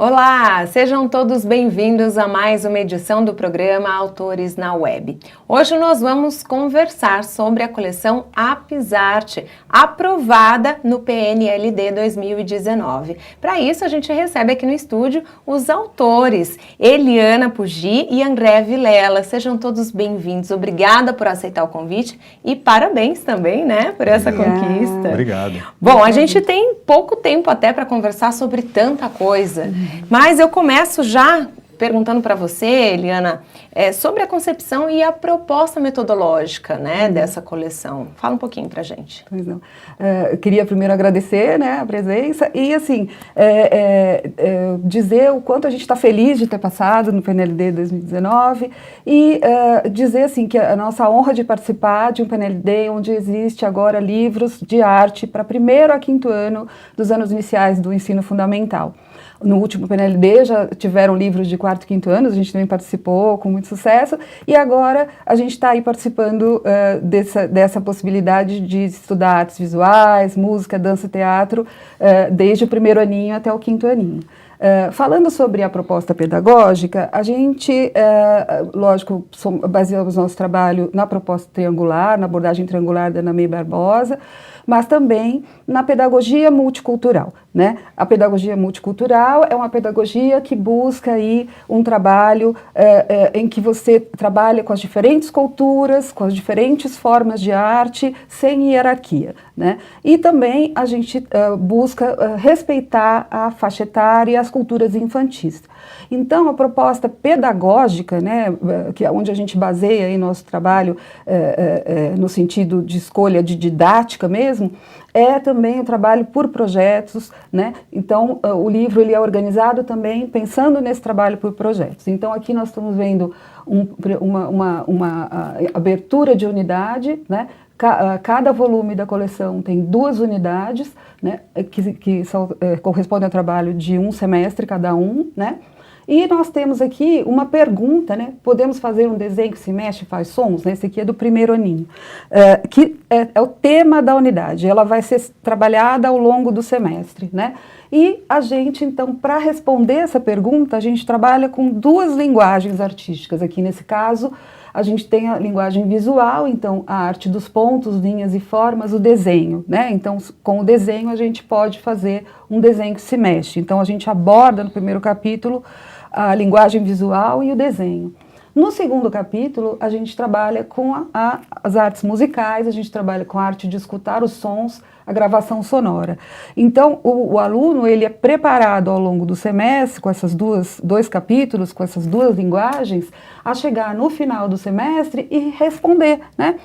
Olá, sejam todos bem-vindos a mais uma edição do programa Autores na Web. Hoje nós vamos conversar sobre a coleção Apesarte, aprovada no PNLD 2019. Para isso, a gente recebe aqui no estúdio os autores, Eliana Pugi e André Vilela. Sejam todos bem-vindos. Obrigada por aceitar o convite e parabéns também, né, por essa conquista. Obrigado. Bom, a gente tem pouco tempo até para conversar sobre tanta coisa. Mas eu começo já perguntando para você, Eliana, sobre a concepção e a proposta metodológica, né, dessa coleção. Fala um pouquinho para a gente. Pois não. Eu queria primeiro agradecer, né, a presença e, assim, dizer o quanto a gente está feliz de ter passado no PNLD 2019 e dizer, assim, que a nossa honra de participar de um PNLD onde existe agora livros de arte para primeiro a quinto ano dos anos iniciais do ensino fundamental. No último PNLD já tiveram livros de quarto e quinto anos, a gente também participou com muito sucesso, e agora a gente está aí participando dessa possibilidade de estudar artes visuais, música, dança e teatro, desde o primeiro aninho até o quinto aninho. Falando sobre a proposta pedagógica, a gente, lógico, baseamos nosso trabalho na proposta triangular, na abordagem triangular da Ana May Barbosa, mas também na pedagogia multicultural, né? A pedagogia multicultural é uma pedagogia que busca aí um trabalho em que você trabalha com as diferentes culturas, com as diferentes formas de arte, sem hierarquia, né? E também a gente busca respeitar a faixa etária e as culturas infantis. Então, a proposta pedagógica, né, que é onde a gente baseia aí nosso trabalho no sentido de escolha de didática mesmo, é também o trabalho por projetos, né? Então, o livro ele é organizado também pensando nesse trabalho por projetos. Então, aqui nós estamos vendo uma abertura de unidade, né? Cada volume da coleção tem 2 unidades, né? Que correspondem ao trabalho de um semestre cada um, né? E nós temos aqui uma pergunta, né? Podemos fazer um desenho que se mexe e faz sons? Esse aqui é do primeiro aninho, que é o tema da unidade. Ela vai ser trabalhada ao longo do semestre, né? E a gente, então, para responder essa pergunta, a gente trabalha com 2 linguagens artísticas. Aqui, nesse caso, a gente tem a linguagem visual, então, a arte dos pontos, linhas e formas, o desenho, né? Então, com o desenho, a gente pode fazer um desenho que se mexe. Então, a gente aborda no primeiro capítulo a linguagem visual e o desenho. No segundo capítulo, a gente trabalha com as artes musicais, a gente trabalha com a arte de escutar os sons, a gravação sonora. Então, o aluno ele é preparado ao longo do semestre, com esses 2 capítulos, com essas 2 linguagens, a chegar no final do semestre e responder, né?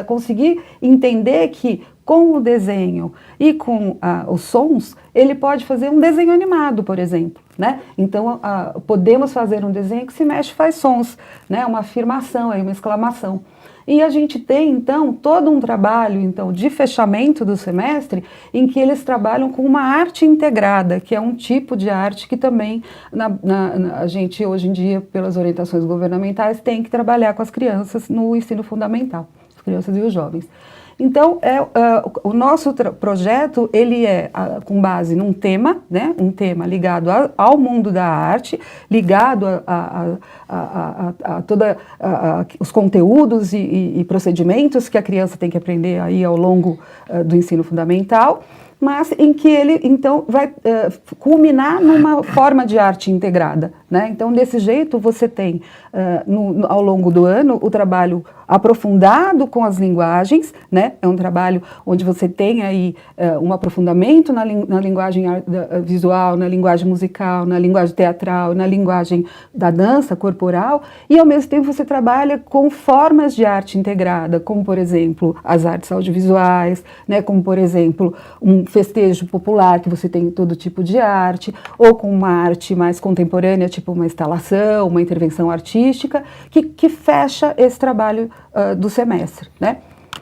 Conseguir entender que com o desenho e com os sons, ele pode fazer um desenho animado, por exemplo, né? Então, podemos fazer um desenho que se mexe e faz sons, né? Uma afirmação, aí, uma exclamação. E a gente tem, então, todo um trabalho então, de fechamento do semestre em que eles trabalham com uma arte integrada, que é um tipo de arte que também a gente, hoje em dia, pelas orientações governamentais, tem que trabalhar com as crianças no ensino fundamental, as crianças e os jovens. Então, o nosso projeto, ele é com base num tema, né? Um tema ligado ao mundo da arte, ligado a todos os conteúdos e procedimentos que a criança tem que aprender aí ao longo do ensino fundamental, mas em que ele, então, vai culminar numa forma de arte integrada, né? Então, desse jeito, você tem, ao longo do ano, o trabalho aprofundado com as linguagens, né? É um trabalho onde você tem aí um aprofundamento na linguagem visual, na linguagem musical, na linguagem teatral, na linguagem da dança corporal, e ao mesmo tempo você trabalha com formas de arte integrada, como, por exemplo, as artes audiovisuais, né? Como, por exemplo, um festejo popular, que você tem todo tipo de arte, ou com uma arte mais contemporânea, tipo uma instalação, uma intervenção artística, que fecha esse trabalho do semestre, né?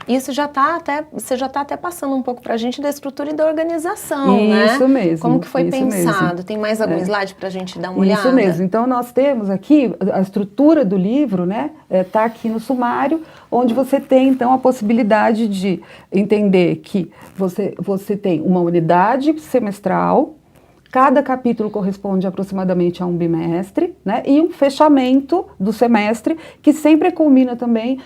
Isso você já está até passando um pouco para a gente da estrutura e da organização, né? Isso mesmo. Como que foi pensado? Mesmo. Tem mais algum slide para a gente dar uma olhada? Isso mesmo. Então, nós temos aqui a estrutura do livro, né? Está aqui no sumário, onde você tem, então, a possibilidade de entender que você tem uma unidade semestral, Cada capítulo corresponde aproximadamente a um bimestre, né? E um fechamento do semestre, que sempre culmina também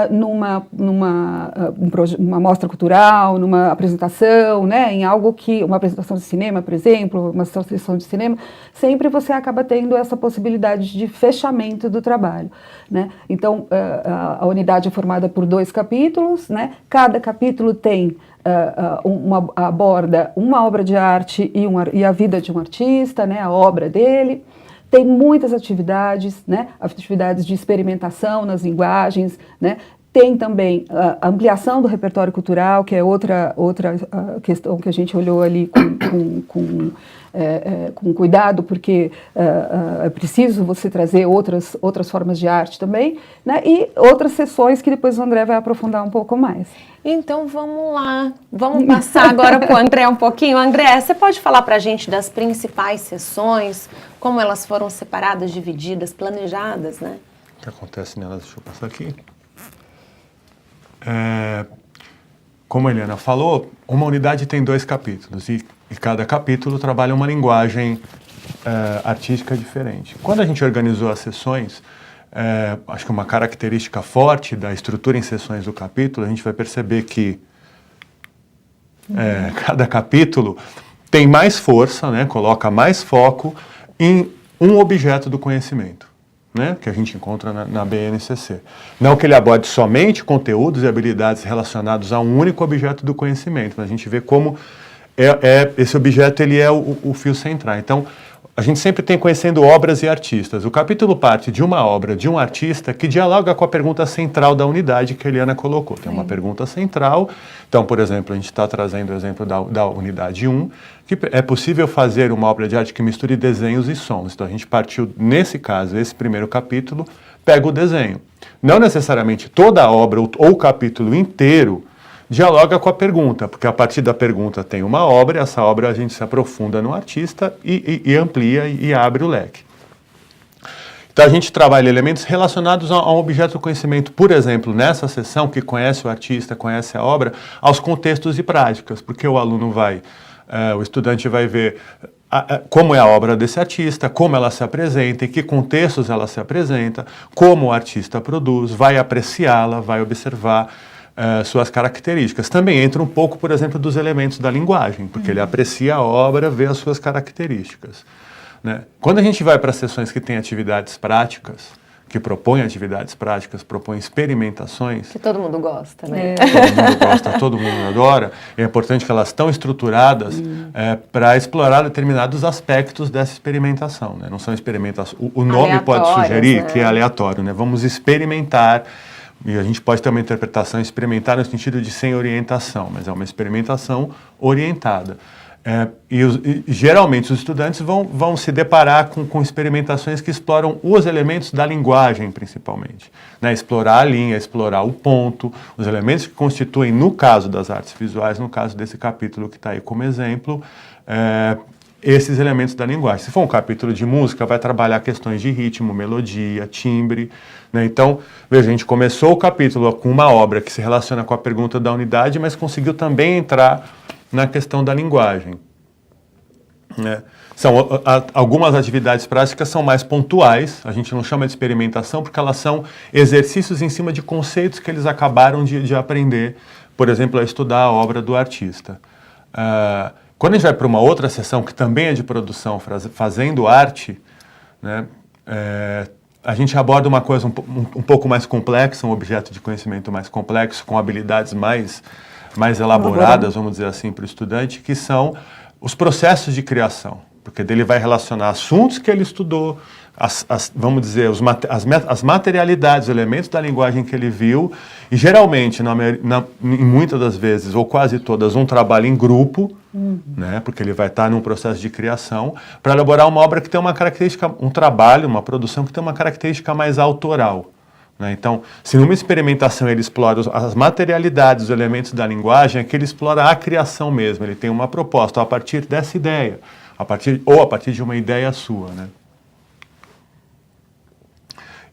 numa uma mostra cultural, numa apresentação, né? Em algo que, uma apresentação de cinema, por exemplo, uma sessão de cinema, sempre você acaba tendo essa possibilidade de fechamento do trabalho, né? Então, a unidade é formada por 2 capítulos, né? Cada capítulo tem aborda uma obra de arte e a vida de um artista, né, a obra dele. Tem muitas atividades, né, atividades de experimentação nas linguagens, né. Tem também a ampliação do repertório cultural, que é outra questão que a gente olhou ali com cuidado, porque é preciso você trazer outras formas de arte também, né? E outras sessões que depois o André vai aprofundar um pouco mais. Então vamos lá, vamos passar agora para o André um pouquinho. André, você pode falar para a gente das principais sessões, como elas foram separadas, divididas, planejadas, né? O que acontece nelas? Deixa eu passar aqui. Como a Eliana falou, uma unidade tem 2 capítulos e cada capítulo trabalha uma linguagem artística diferente. Quando a gente organizou as sessões, acho que uma característica forte da estrutura em sessões do capítulo, a gente vai perceber que cada capítulo tem mais força, né, coloca mais foco em um objeto do conhecimento, né, que a gente encontra na BNCC. Não que ele aborde somente conteúdos e habilidades relacionados a um único objeto do conhecimento, mas a gente vê como esse objeto ele é o fio central. Então, a gente sempre tem conhecendo obras e artistas. O capítulo parte de uma obra, de um artista, que dialoga com a pergunta central da unidade que a Eliana colocou. Tem uma pergunta central. Então, por exemplo, a gente está trazendo o exemplo da unidade 1, que é possível fazer uma obra de arte que misture desenhos e sons. Então, a gente partiu, nesse caso, esse primeiro capítulo, pega o desenho. Não necessariamente toda a obra ou o capítulo inteiro dialoga com a pergunta, porque a partir da pergunta tem uma obra, e essa obra a gente se aprofunda no artista e amplia e abre o leque. Então a gente trabalha elementos relacionados a um objeto do conhecimento, por exemplo, nessa sessão que conhece o artista, conhece a obra, aos contextos e práticas, porque o aluno o estudante vai ver como é a obra desse artista, como ela se apresenta, em que contextos ela se apresenta, como o artista produz, vai apreciá-la, vai observar suas características. Também entra um pouco, por exemplo, dos elementos da linguagem, porque ele aprecia a obra, vê as suas características, né? Quando a gente vai para sessões que têm atividades práticas, que propõem atividades práticas, propõem experimentações... Que todo mundo gosta, né? Todo mundo gosta, todo mundo adora. É importante que elas estão estruturadas para explorar determinados aspectos dessa experimentação, né? Não são experimentações... O nome pode sugerir, né, que é aleatório, né? Vamos experimentar. E a gente pode ter uma interpretação experimentar no sentido de sem orientação, mas é uma experimentação orientada. Geralmente os estudantes vão se deparar com experimentações que exploram os elementos da linguagem, principalmente, né? Explorar a linha, explorar o ponto, os elementos que constituem, no caso das artes visuais, no caso desse capítulo que está aí como exemplo, esses elementos da linguagem. Se for um capítulo de música, vai trabalhar questões de ritmo, melodia, timbre, né? Então, veja, a gente começou o capítulo com uma obra que se relaciona com a pergunta da unidade, mas conseguiu também entrar na questão da linguagem, né? Algumas atividades práticas são mais pontuais, a gente não chama de experimentação, porque elas são exercícios em cima de conceitos que eles acabaram de aprender, por exemplo, a estudar a obra do artista. Quando a gente vai para uma outra sessão, que também é de produção, fazendo arte, né, a gente aborda uma coisa um pouco mais complexa, um objeto de conhecimento mais complexo, com habilidades mais elaboradas, vamos dizer assim, para o estudante, que são os processos de criação, porque dele vai relacionar assuntos que ele estudou, vamos dizer, as materialidades, os elementos da linguagem que ele viu, e geralmente, em muitas das vezes, ou quase todas, um trabalho em grupo, né, porque ele vai estar num processo de criação, para elaborar uma obra que tem uma característica, um trabalho, uma produção que tem uma característica mais autoral, né? Então, se numa experimentação ele explora as materialidades, os elementos da linguagem, aqui ele explora a criação mesmo, ele tem uma proposta a partir dessa ideia, a partir de uma ideia sua, né?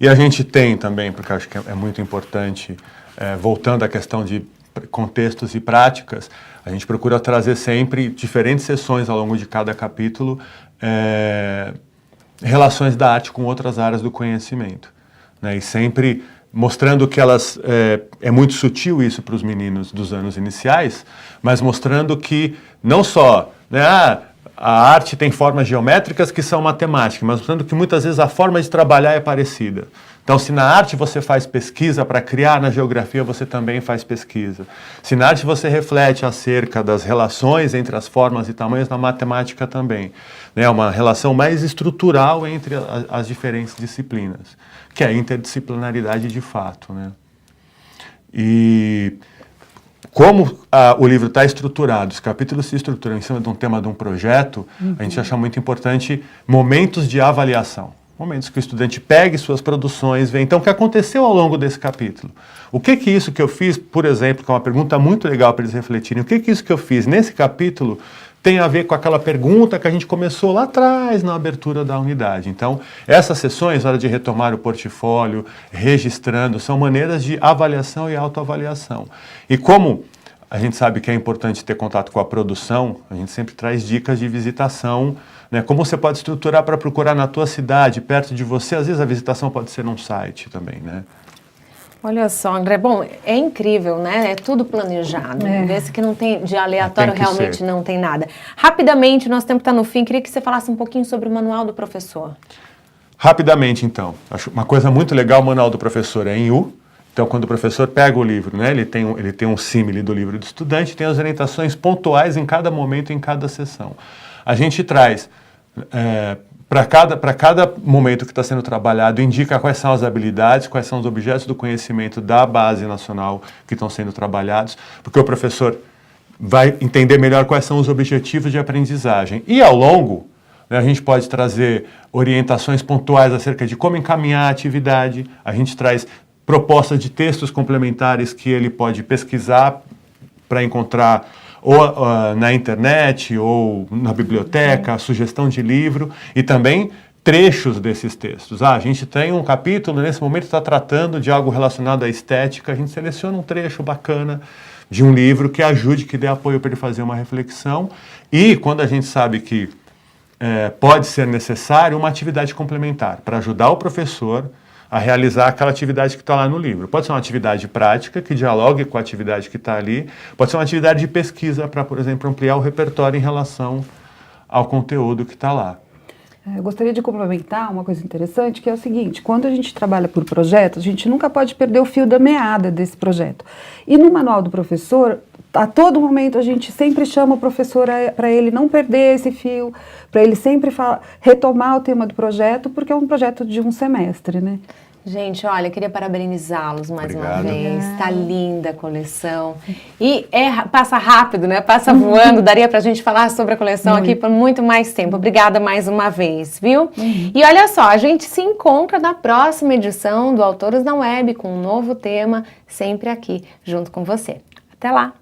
E a gente tem também, porque acho que é muito importante, voltando à questão de contextos e práticas, a gente procura trazer sempre diferentes sessões ao longo de cada capítulo, relações da arte com outras áreas do conhecimento, né? E sempre mostrando que elas, é muito sutil isso para os meninos dos anos iniciais, mas mostrando que não só, né, a arte tem formas geométricas que são matemáticas, mas mostrando que muitas vezes a forma de trabalhar é parecida. Então, se na arte você faz pesquisa para criar, na geografia você também faz pesquisa. Se na arte você reflete acerca das relações entre as formas e tamanhos, na matemática também. É uma relação mais estrutural entre as diferentes disciplinas, que é a interdisciplinaridade de fato, né? E como o livro está estruturado, os capítulos se estruturam em cima de um tema de um projeto, a gente acha muito importante momentos de avaliação. Momentos que o estudante pegue suas produções, vê então o que aconteceu ao longo desse capítulo. O que isso que eu fiz, por exemplo, que é uma pergunta muito legal para eles refletirem, o que isso que eu fiz nesse capítulo tem a ver com aquela pergunta que a gente começou lá atrás na abertura da unidade. Então, essas sessões, na hora de retomar o portfólio, registrando, são maneiras de avaliação e autoavaliação. E como a gente sabe que é importante ter contato com a produção, a gente sempre traz dicas de visitação, né? Como você pode estruturar para procurar na tua cidade, perto de você. Às vezes a visitação pode ser num site também, né? Olha só, André, bom, é incrível, né? É tudo planejado. Vê-se que não tem, de aleatório realmente não tem nada. Rapidamente, nosso tempo está no fim, queria que você falasse um pouquinho sobre o Manual do Professor. Rapidamente, então. Acho uma coisa muito legal, o Manual do Professor é em U. Então, quando o professor pega o livro, né, ele tem um símile do livro do estudante, tem as orientações pontuais em cada momento, em cada sessão. A gente traz, para cada momento que está sendo trabalhado, indica quais são as habilidades, quais são os objetos do conhecimento da base nacional que estão sendo trabalhados, porque o professor vai entender melhor quais são os objetivos de aprendizagem. E ao longo, né, a gente pode trazer orientações pontuais acerca de como encaminhar a atividade, a gente traz propostas de textos complementares que ele pode pesquisar para encontrar ou na internet ou na biblioteca, sugestão de livro e também trechos desses textos. A gente tem um capítulo, nesse momento está tratando de algo relacionado à estética, a gente seleciona um trecho bacana de um livro que ajude, que dê apoio para ele fazer uma reflexão e quando a gente sabe que pode ser necessário uma atividade complementar para ajudar o professor a realizar aquela atividade que está lá no livro. Pode ser uma atividade prática, que dialogue com a atividade que está ali, pode ser uma atividade de pesquisa para, por exemplo, ampliar o repertório em relação ao conteúdo que está lá. Eu gostaria de complementar uma coisa interessante, que é o seguinte, quando a gente trabalha por projetos, a gente nunca pode perder o fio da meada desse projeto. E no Manual do Professor, a todo momento a gente sempre chama o professor para ele não perder esse fio, para ele sempre retomar o tema do projeto, porque é um projeto de um semestre, né? Gente, olha, eu queria parabenizá-los mais uma Obrigado. vez. Está linda a coleção. E passa rápido, né? Passa voando. Daria para a gente falar sobre a coleção aqui por muito mais tempo. Obrigada mais uma vez, viu? E olha só, a gente se encontra na próxima edição do Autores na Web com um novo tema, sempre aqui, junto com você. Até lá!